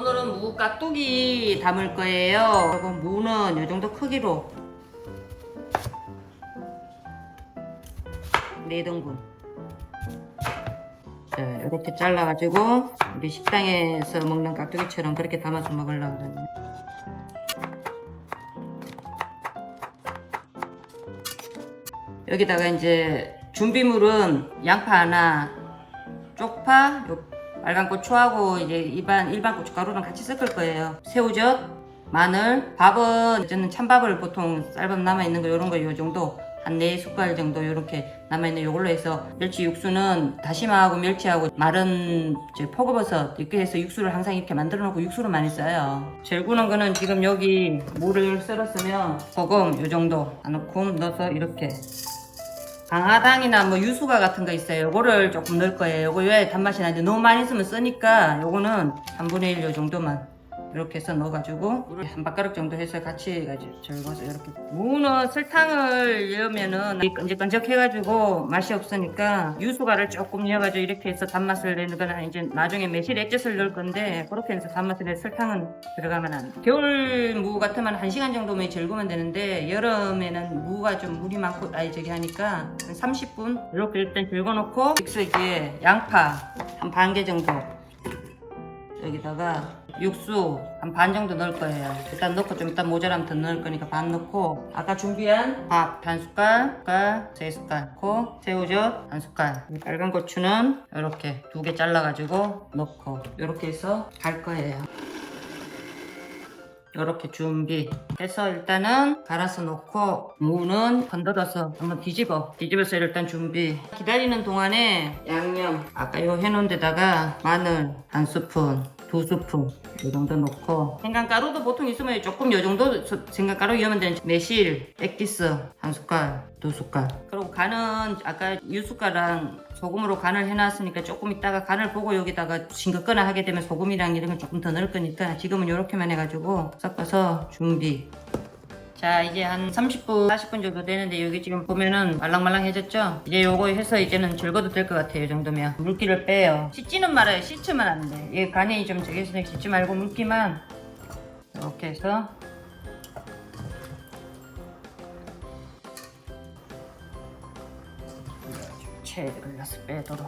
오늘은 무 깍두기 담을 거예요. 그리고 무는 이 정도 크기로 4등분. 자, 이렇게 잘라가지고 우리 식당에서 먹는 깍두기처럼 그렇게 담아서 먹으려고 그러네. 여기다가 이제 준비물은 양파 하나, 쪽파, 빨간 고추하고 이제 일반 고춧가루랑 같이 섞을 거예요. 새우젓, 마늘, 밥은 저는 찬밥을 보통 쌀밥 남아있는 거 요런 거 요 정도 한 4숟갈 정도 요렇게 남아있는 요걸로 해서 멸치 육수는 다시마하고 멸치하고 마른 표고버섯 이렇게 해서 육수를 항상 이렇게 만들어 놓고 육수를 많이 써요. 절구는 거는 지금 여기 물을 썰었으면 소금 요 정도 한 움큼 넣어서 이렇게 강화당이나 뭐 유수가 같은 거 있어요. 요거를 조금 넣을 거예요. 요거 왜 단맛이 나는데 너무 많이 쓰면 쓰니까 요거는 3분의 1 요 정도만 이렇게 해서 넣어가지고 물을 한 바가락 정도 해서 같이 해가지고 절거서 이렇게. 무는 설탕을 넣으면은 끈적끈적 해가지고 맛이 없으니까 유수가를 조금 넣어가지고 이렇게 해서 단맛을 내는 거는 이제 나중에 매실 액젓을 넣을 건데 그렇게 해서 단맛을 내 설탕은 들어가면 안 돼. 겨울 무 같으면 1시간 정도면 절구면 되는데 여름에는 무가 좀 물이 많고 하니까 한 30분 이렇게 일단 절궈놓고 믹서기에 양파 한 반 개 정도 여기다가 육수 한 반 정도 넣을 거예요. 일단 넣고 좀 이따 모자라면 더 넣을 거니까 반 넣고 아까 준비한 밥 한 숟갈, 3숟갈 넣고 새우젓 한 숟갈, 빨간 고추는 이렇게 2개 잘라가지고 넣고 이렇게 해서 갈 거예요. 이렇게 준비해서 일단은 갈아서 놓고 무는 건드려서 한번 뒤집어서 일단 준비. 기다리는 동안에 양념 아까 요 해놓은 데다가 마늘 한 스푼 2스푼 이 정도 넣고 생강가루도 보통 있으면 조금 요 정도 생강가루 넣으면 되는 매실 액기스 한 숟갈 2숟갈. 그리고 간은 아까 유숟가랑 소금으로 간을 해놨으니까 조금 있다가 간을 보고 여기다가 싱겁거나 하게 되면 소금이랑 이런 걸 조금 더 넣을 거니까 지금은 이렇게만 해가지고 섞어서 준비. 자, 이제 한 30분 40분 정도 되는데 여기 지금 보면은 말랑말랑해졌죠? 이제 요거 해서 이제는 절거도 될 것 같아요. 이 정도면 물기를 빼요. 씻지는 말아요. 씻으면 안 돼. 이 간이 좀 저기 있으니까 씻지 말고 물기만 이렇게 해서 채를 넣어서 빼도록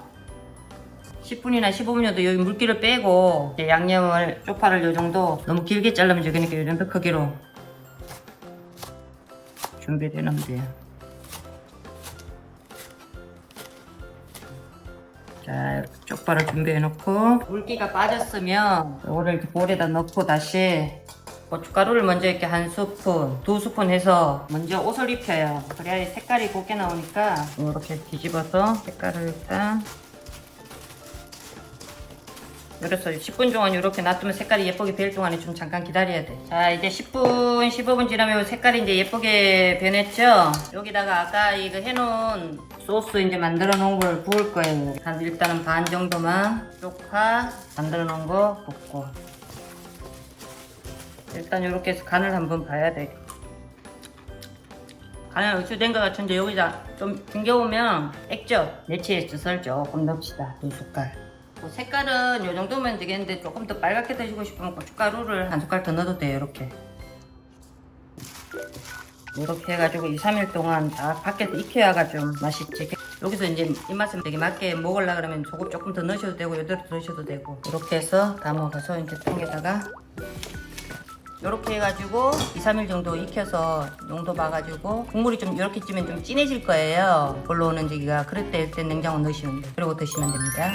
10분이나 15분 정도 여기 물기를 빼고 이제 양념을 쪽파를 요 정도 너무 길게 자르면 적으니까 요 정도 크기로 준비되는 돼요. 자, 쪽파를 준비해 놓고 물기가 빠졌으면 이거를 이렇게 볼에다 넣고 다시 고춧가루를 먼저 이렇게 한 스푼, 2스푼 해서 먼저 옷을 입혀요. 그래야 색깔이 곱게 나오니까 이렇게 뒤집어서 색깔을 일단 그래서 10분 동안 이렇게 놔두면 색깔이 예쁘게 변할 동안에 좀 잠깐 기다려야 돼. 자, 이제 10분, 15분 지나면 색깔이 이제 예쁘게 변했죠? 여기다가 아까 이거 해놓은 소스 이제 만들어 놓은 걸 부을 거예요. 한 일단은 반 정도만 쪽파 만들어 놓은 거 붓고 일단 이렇게 해서 간을 한번 봐야 돼. 간을 얼추된 것 같은데 여기다 좀 ting겨오면 액젓, 멸치액젓을 조금 넣읍시다. 2숟갈. 색깔은 이 정도면 되겠는데 조금 더 빨갛게 드시고 싶으면 고춧가루를 한 숟갈 더 넣어도 돼요. 이렇게 해가지고 2, 3일 동안 다 밖에서 익혀야가 좀 맛있지. 여기서 이제 입맛에 되게 맞게 먹으려고 그러면 소금 조금 더 넣으셔도 되고 여대로 넣으셔도 되고 이렇게 해서 다 먹어서 이제 통에다가 이렇게 해가지고 2, 3일 정도 익혀서 농도 봐가지고 국물이 좀 이렇게 찌면 좀 진해질 거예요. 올라오는 지기가 그럴 때 냉장고 넣으시면 돼요. 그리고 드시면 됩니다.